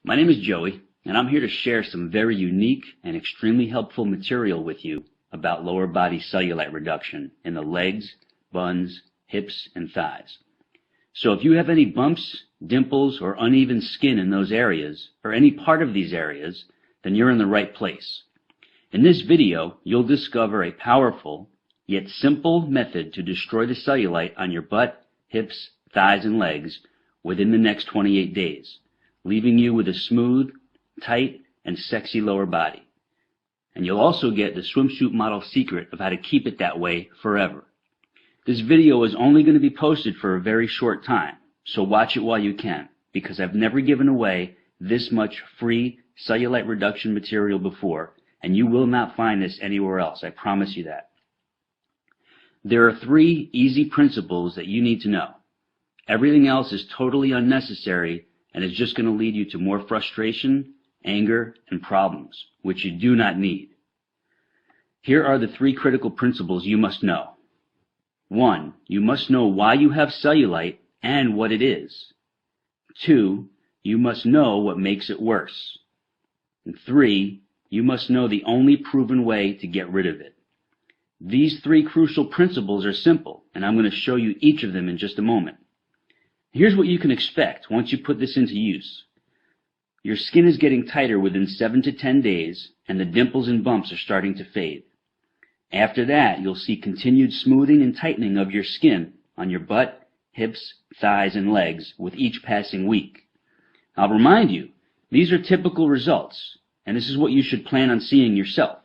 My name is Joey, and I'm here to share some very unique and extremely helpful material with you about lower body cellulite reduction in the legs, buns, hips, and thighs. So if you have any bumps, dimples, or uneven skin in those areas, or any part of these areas, then you're in the right place. In this video, you'll discover a powerful, yet simple method to destroy the cellulite on your butt, hips, thighs, and legs within the next 28 days. Leaving you with a smooth, tight, and sexy lower body. And you'll also get the swimsuit model secret of how to keep it that way forever. This video is only going to be posted for a very short time, so watch it while you can, because I've never given away this much free cellulite reduction material before, and you will not find this anywhere else, I promise you that. There are 3 easy principles that you need to know. Everything else is totally unnecessary and is just going to lead you to more frustration, anger, and problems, which you do not need. Here are the 3 critical principles you must know. 1. You must know why you have cellulite and what it is. 2. You must know what makes it worse. And 3. You must know the only proven way to get rid of it. These 3 crucial principles are simple, and I'm going to show you each of them in just a moment. Here's what you can expect once you put this into use. Your skin is getting tighter within 7 to 10 days, and the dimples and bumps are starting to fade. After that, you'll see continued smoothing and tightening of your skin on your butt, hips, thighs, and legs with each passing week. I'll remind you, these are typical results, and this is what you should plan on seeing yourself.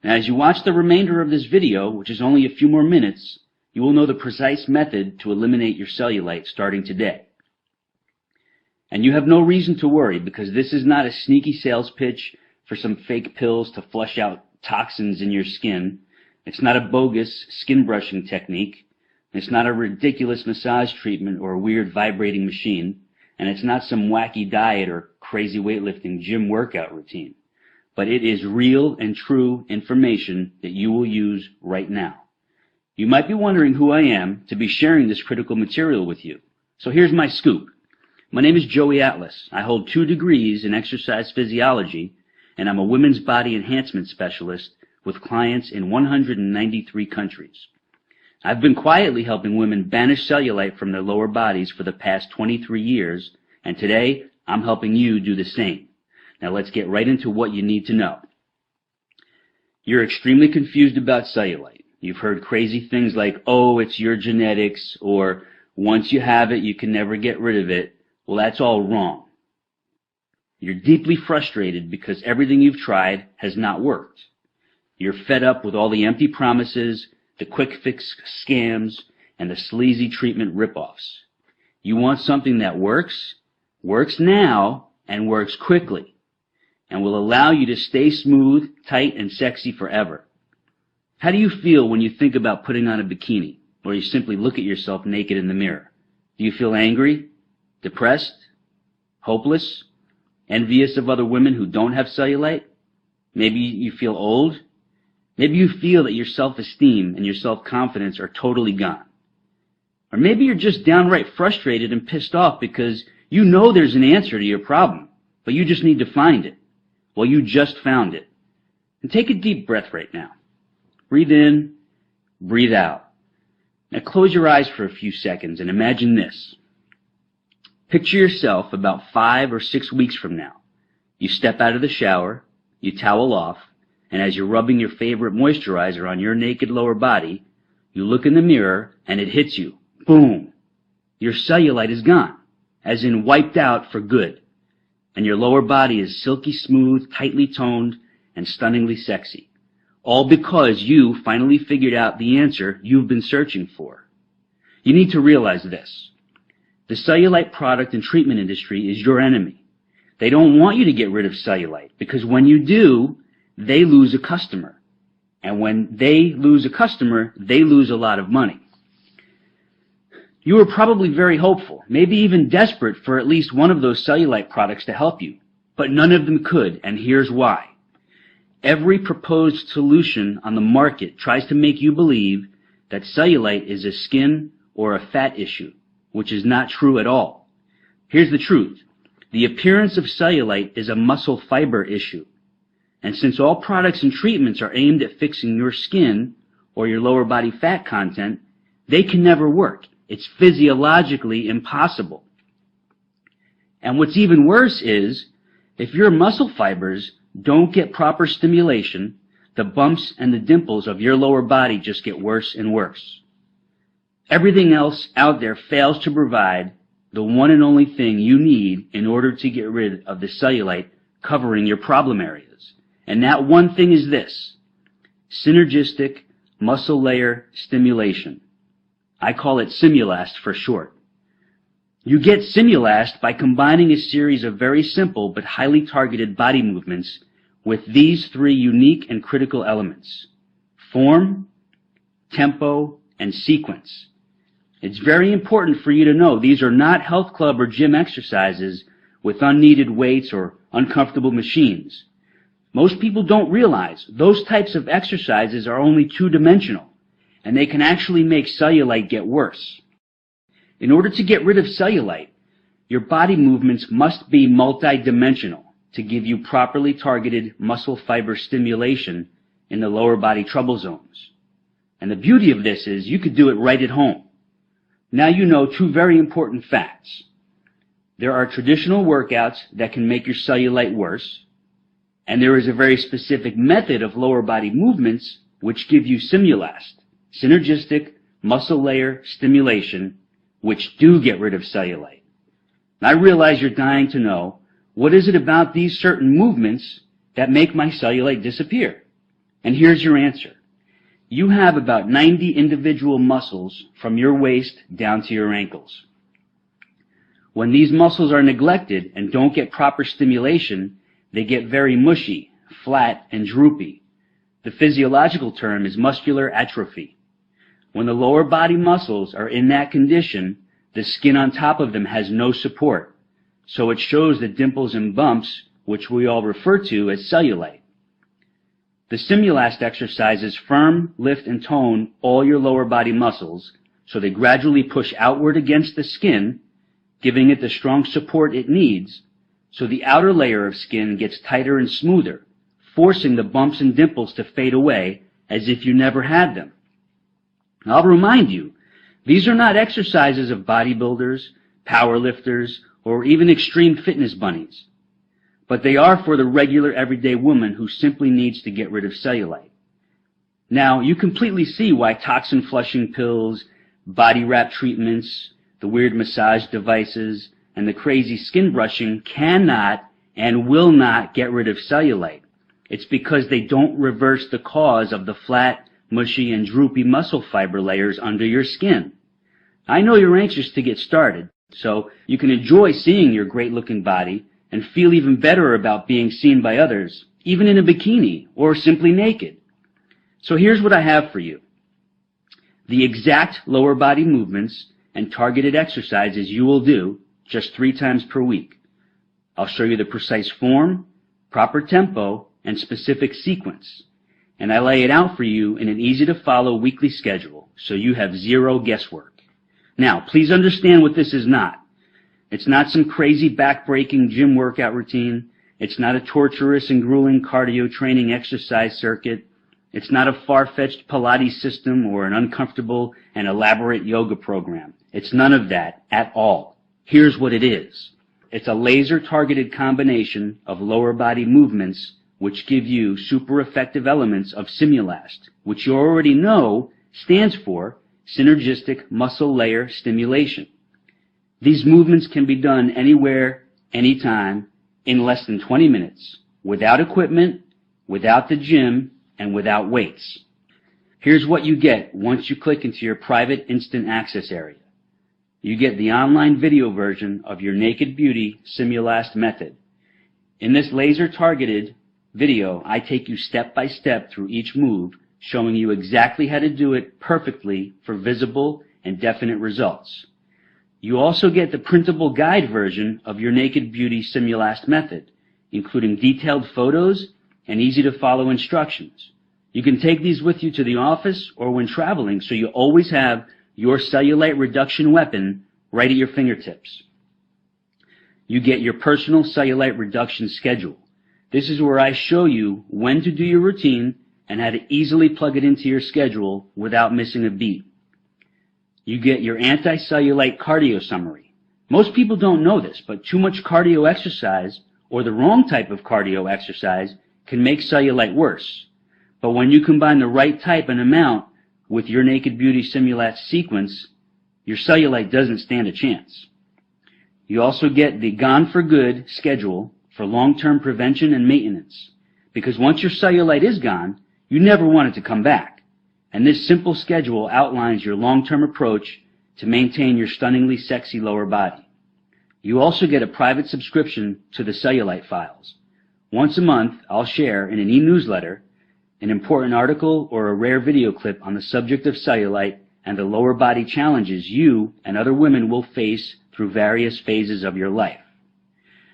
Now, as you watch the remainder of this video, which is only a few more minutes, you will know the precise method to eliminate your cellulite starting today. And you have no reason to worry, because this is not a sneaky sales pitch for some fake pills to flush out toxins in your skin. It's not a bogus skin brushing technique. It's not a ridiculous massage treatment or a weird vibrating machine. And it's not some wacky diet or crazy weightlifting gym workout routine. But it is real and true information that you will use right now. You might be wondering who I am to be sharing this critical material with you. So here's my scoop. My name is Joey Atlas. I hold 2 degrees in exercise physiology, and I'm a women's body enhancement specialist with clients in 193 countries. I've been quietly helping women banish cellulite from their lower bodies for the past 23 years, and today I'm helping you do the same. Now let's get right into what you need to know. You're extremely confused about cellulite. You've heard crazy things like, oh, it's your genetics, or once you have it, you can never get rid of it. Well, that's all wrong. You're deeply frustrated because everything you've tried has not worked. You're fed up with all the empty promises, the quick fix scams, and the sleazy treatment ripoffs. You want something that works now, and works quickly, and will allow you to stay smooth, tight, and sexy forever. How do you feel when you think about putting on a bikini, or you simply look at yourself naked in the mirror? Do you feel angry, depressed, hopeless, envious of other women who don't have cellulite? Maybe you feel old. Maybe you feel that your self-esteem and your self-confidence are totally gone. Or maybe you're just downright frustrated and pissed off because you know there's an answer to your problem, but you just need to find it. Well, you just found it. And take a deep breath right now. Breathe in, breathe out. Now close your eyes for a few seconds and imagine this. Picture yourself about 5 or 6 weeks from now. You step out of the shower, you towel off, and as you're rubbing your favorite moisturizer on your naked lower body, you look in the mirror and it hits you. Boom! Your cellulite is gone, as in wiped out for good. And your lower body is silky smooth, tightly toned, and stunningly sexy. All because you finally figured out the answer you've been searching for. You need to realize this. The cellulite product and treatment industry is your enemy. They don't want you to get rid of cellulite, because when you do, they lose a customer. And when they lose a customer, they lose a lot of money. You were probably very hopeful, maybe even desperate for at least one of those cellulite products to help you, but none of them could, and here's why. Every proposed solution on the market tries to make you believe that cellulite is a skin or a fat issue, which is not true at all. Here's the truth. The appearance of cellulite is a muscle fiber issue. And since all products and treatments are aimed at fixing your skin or your lower body fat content, they can never work. It's physiologically impossible. And what's even worse is, if your muscle fibers don't get proper stimulation, the bumps and the dimples of your lower body just get worse and worse. Everything else out there fails to provide the one and only thing you need in order to get rid of the cellulite covering your problem areas. And that one thing is this: synergistic muscle layer stimulation. I call it Simulast for short. You get Simulast by combining a series of very simple but highly targeted body movements with these three unique and critical elements: form, tempo, and sequence. It's very important for you to know these are not health club or gym exercises with unneeded weights or uncomfortable machines. Most people don't realize those types of exercises are only two-dimensional, and they can actually make cellulite get worse. In order to get rid of cellulite, your body movements must be multidimensional to give you properly targeted muscle fiber stimulation in the lower body trouble zones. And the beauty of this is you could do it right at home. Now you know two very important facts. There are traditional workouts that can make your cellulite worse, and there is a very specific method of lower body movements which give you Simulast, synergistic muscle layer stimulation, which do get rid of cellulite. I realize you're dying to know, what is it about these certain movements that make my cellulite disappear? And here's your answer. You have about 90 individual muscles from your waist down to your ankles. When these muscles are neglected and don't get proper stimulation, they get very mushy, flat, and droopy. The physiological term is muscular atrophy. When the lower body muscles are in that condition, the skin on top of them has no support, so it shows the dimples and bumps, which we all refer to as cellulite. The Simulast exercises firm, lift, and tone all your lower body muscles, so they gradually push outward against the skin, giving it the strong support it needs, so the outer layer of skin gets tighter and smoother, forcing the bumps and dimples to fade away as if you never had them. I'll remind you, these are not exercises of bodybuilders, powerlifters, or even extreme fitness bunnies, but they are for the regular everyday woman who simply needs to get rid of cellulite. Now, you completely see why toxin flushing pills, body wrap treatments, the weird massage devices, and the crazy skin brushing cannot and will not get rid of cellulite. It's because they don't reverse the cause of the flat, mushy, and droopy muscle fiber layers under your skin. I know you're anxious to get started, so you can enjoy seeing your great-looking body and feel even better about being seen by others, even in a bikini or simply naked. So here's what I have for you: the exact lower body movements and targeted exercises you will do just 3 times per week. I'll show you the precise form, proper tempo, and specific sequence. And I lay it out for you in an easy-to-follow weekly schedule, so you have zero guesswork. Now, please understand what this is not. It's not some crazy back-breaking gym workout routine. It's not a torturous and grueling cardio training exercise circuit. It's not a far-fetched Pilates system or an uncomfortable and elaborate yoga program. It's none of that at all. Here's what it is. It's a laser-targeted combination of lower body movements which give you super effective elements of Simulast, which you already know stands for synergistic muscle layer stimulation. These movements can be done anywhere, anytime, in less than 20 minutes, without equipment, without the gym, and without weights. Here's what you get once you click into your private instant access area. You get the online video version of your Naked Beauty Simulast method. In this laser-targeted video, I take you step by step through each move, showing you exactly how to do it perfectly for visible and definite results. You also get the printable guide version of your Naked Beauty Simulast method, including detailed photos and easy-to-follow instructions. You can take these with you to the office or when traveling, so you always have your cellulite reduction weapon right at your fingertips. you get your personal cellulite reduction schedule. This is where I show you when to do your routine and how to easily plug it into your schedule without missing a beat. You get your anti-cellulite cardio summary. Most people don't know this, but too much cardio exercise or the wrong type of cardio exercise can make cellulite worse. But when you combine the right type and amount with your Naked Beauty Simulate sequence, your cellulite doesn't stand a chance. You also get the Gone for Good schedule for long-term prevention and maintenance, because once your cellulite is gone, you never want it to come back. And this simple schedule outlines your long-term approach to maintain your stunningly sexy lower body. You also get a private subscription to the Cellulite files. Once a month, I'll share in an e-newsletter an important article or a rare video clip on the subject of cellulite and the lower body challenges you and other women will face through various phases of your life.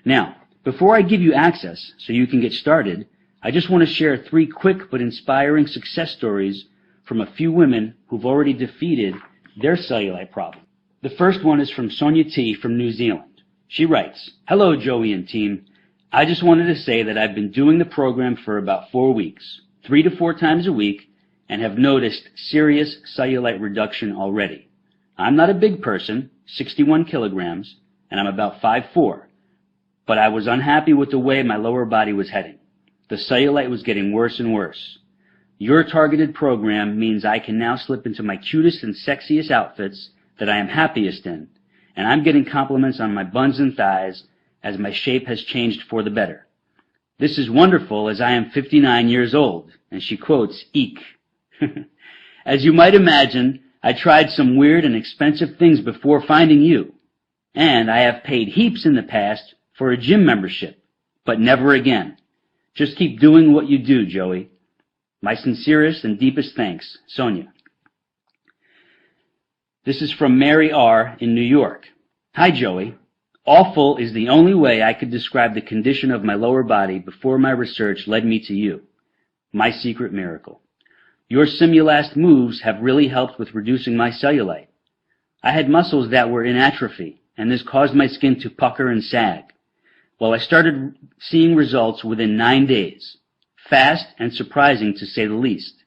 Now, before I give you access so you can get started, I just want to share 3 quick but inspiring success stories from a few women who've already defeated their cellulite problem. The first one is from Sonia T. from New Zealand. She writes, "Hello, Joey and team. I just wanted to say that I've been doing the program for about 4 weeks, 3 to 4 times a week, and have noticed serious cellulite reduction already. I'm not a big person, 61 kilograms, and I'm about 5'4", but I was unhappy with the way my lower body was heading. The cellulite was getting worse and worse. Your targeted program means I can now slip into my cutest and sexiest outfits that I am happiest in, and I'm getting compliments on my buns and thighs as my shape has changed for the better. This is wonderful as I am 59 years old," and she quotes, "Eek." As you might imagine, I tried some weird and expensive things before finding you, and I have paid heaps in the past for a gym membership, but never again. Just keep doing what you do, Joey. My sincerest and deepest thanks, Sonia. This is from Mary R. in New York. "Hi, Joey. Awful is the only way I could describe the condition of my lower body before my research led me to you. My secret miracle. Your Simulast moves have really helped with reducing my cellulite. I had muscles that were in atrophy, and this caused my skin to pucker and sag. Well, I started seeing results within 9 days. Fast and surprising, to say the least.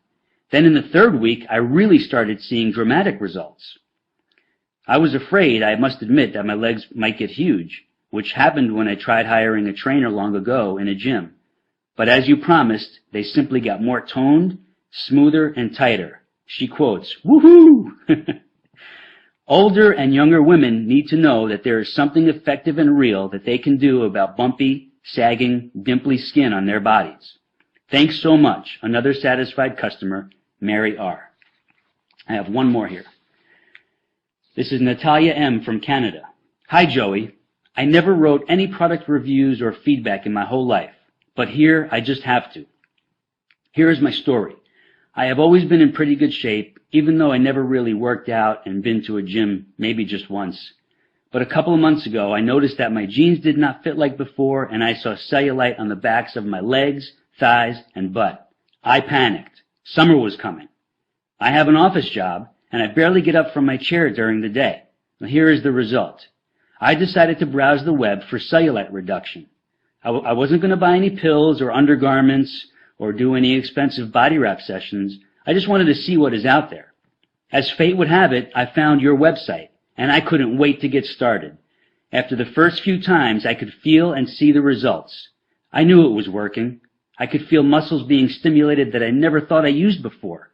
Then in the 3rd week, I really started seeing dramatic results. I was afraid, I must admit, that my legs might get huge, which happened when I tried hiring a trainer long ago in a gym. But as you promised, they simply got more toned, smoother, and tighter." She quotes, "Woohoo!" Older and younger women need to know that there is something effective and real that they can do about bumpy, sagging, dimply skin on their bodies. Thanks so much. Another satisfied customer, Mary R. I have one more here. This is Natalia M. from Canada. "Hi, Joey. I never wrote any product reviews or feedback in my whole life, but here I just have to. Here is my story. I have always been in pretty good shape, even though I never really worked out and been to a gym maybe just once. But a couple of months ago, I noticed that my jeans did not fit like before, and I saw cellulite on the backs of my legs, thighs, and butt. I panicked. Summer was coming. I have an office job, and I barely get up from my chair during the day. Now, here is the result. I decided to browse the web for cellulite reduction. I wasn't going to buy any pills or undergarments or do any expensive body wrap sessions. I just wanted to see what is out there. As fate would have it, I found your website, and I couldn't wait to get started. After the first few times, I could feel and see the results. I knew it was working. I could feel muscles being stimulated that I never thought I used before,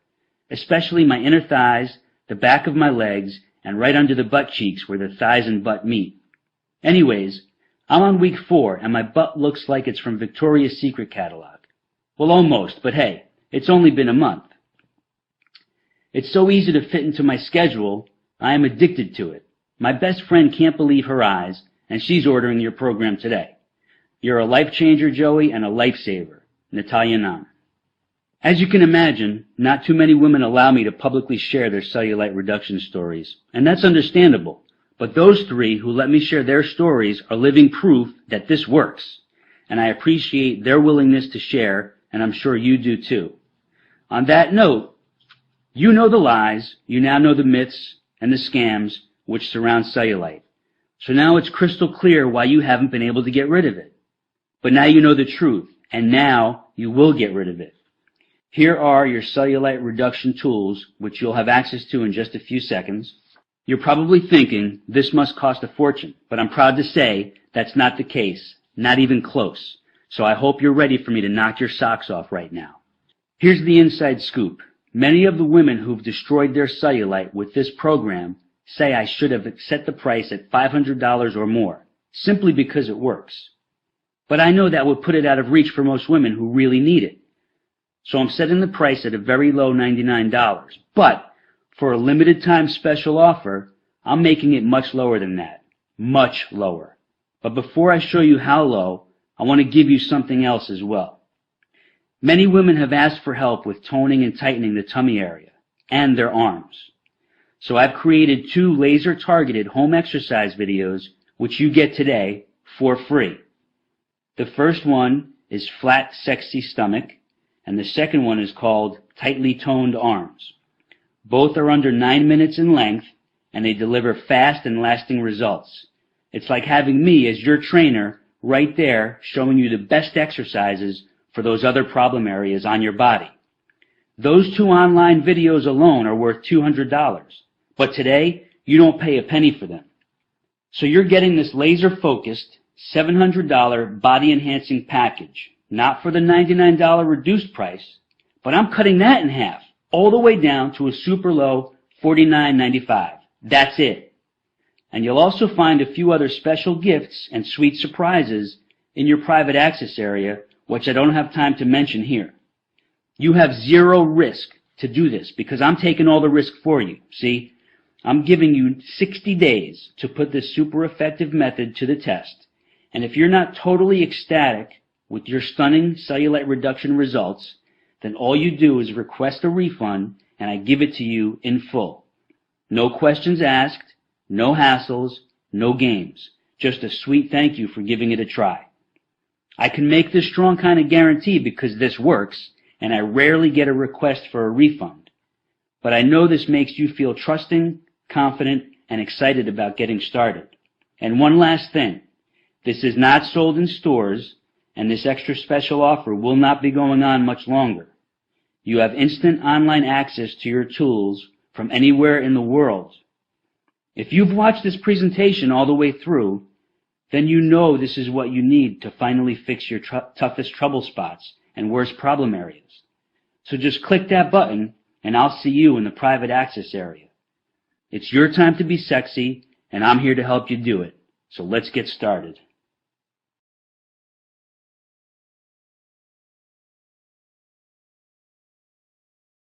especially my inner thighs, the back of my legs, and right under the butt cheeks where the thighs and butt meet. Anyways, I'm on week 4, and my butt looks like it's from Victoria's Secret catalog. Well, almost, but hey, it's only been a month. It's so easy to fit into my schedule, I am addicted to it. My best friend can't believe her eyes, and she's ordering your program today. You're a life changer, Joey, and a lifesaver. Natalia Nam. As you can imagine, not too many women allow me to publicly share their cellulite reduction stories, and that's understandable. But those 3 who let me share their stories are living proof that this works, and I appreciate their willingness to share, and I'm sure you do too. On that note, you know the lies, you now know the myths and the scams which surround cellulite. So now it's crystal clear why you haven't been able to get rid of it. But now you know the truth, and now you will get rid of it. Here are your cellulite reduction tools, which you'll have access to in just a few seconds. You're probably thinking, this must cost a fortune, but I'm proud to say that's not the case, not even close. So I hope you're ready for me to knock your socks off right now. Here's the inside scoop. Many of the women who've destroyed their cellulite with this program say I should have set the price at $500 or more, simply because it works. But I know that would put it out of reach for most women who really need it. So I'm setting the price at a very low $99. But for a limited time special offer, I'm making it much lower than that. Much lower. But before I show you how low, I want to give you something else as well. Many women have asked for help with toning and tightening the tummy area and their arms. So I've created 2 laser-targeted home exercise videos which you get today for free. The first one is Flat, Sexy Stomach, and the second one is called Tightly Toned Arms. Both are under 9 minutes in length, and they deliver fast and lasting results. It's like having me as your trainer right there showing you the best exercises for those other problem areas on your body. Those 2 online videos alone are worth $200, but today you don't pay a penny for them. So you're getting this laser-focused $700 body-enhancing package, not for the $99 reduced price, but I'm cutting that in half, all the way down to a super low $49.95. That's it. And you'll also find a few other special gifts and sweet surprises in your private access area, which I don't have time to mention here. You have zero risk to do this because I'm taking all the risk for you. See, I'm giving you 60 days to put this super effective method to the test. And if you're not totally ecstatic with your stunning cellulite reduction results, then all you do is request a refund and I give it to you in full. No questions asked, no hassles, no games. Just a sweet thank you for giving it a try. I can make this strong kind of guarantee because this works, and I rarely get a request for a refund. But I know this makes you feel trusting, confident, and excited about getting started. And one last thing. This is not sold in stores, and this extra special offer will not be going on much longer. You have instant online access to your tools from anywhere in the world. If you've watched this presentation all the way through, then you know this is what you need to finally fix your toughest trouble spots and worst problem areas. So just click that button and I'll see you in the private access area. It's your time to be sexy and I'm here to help you do it. So let's get started.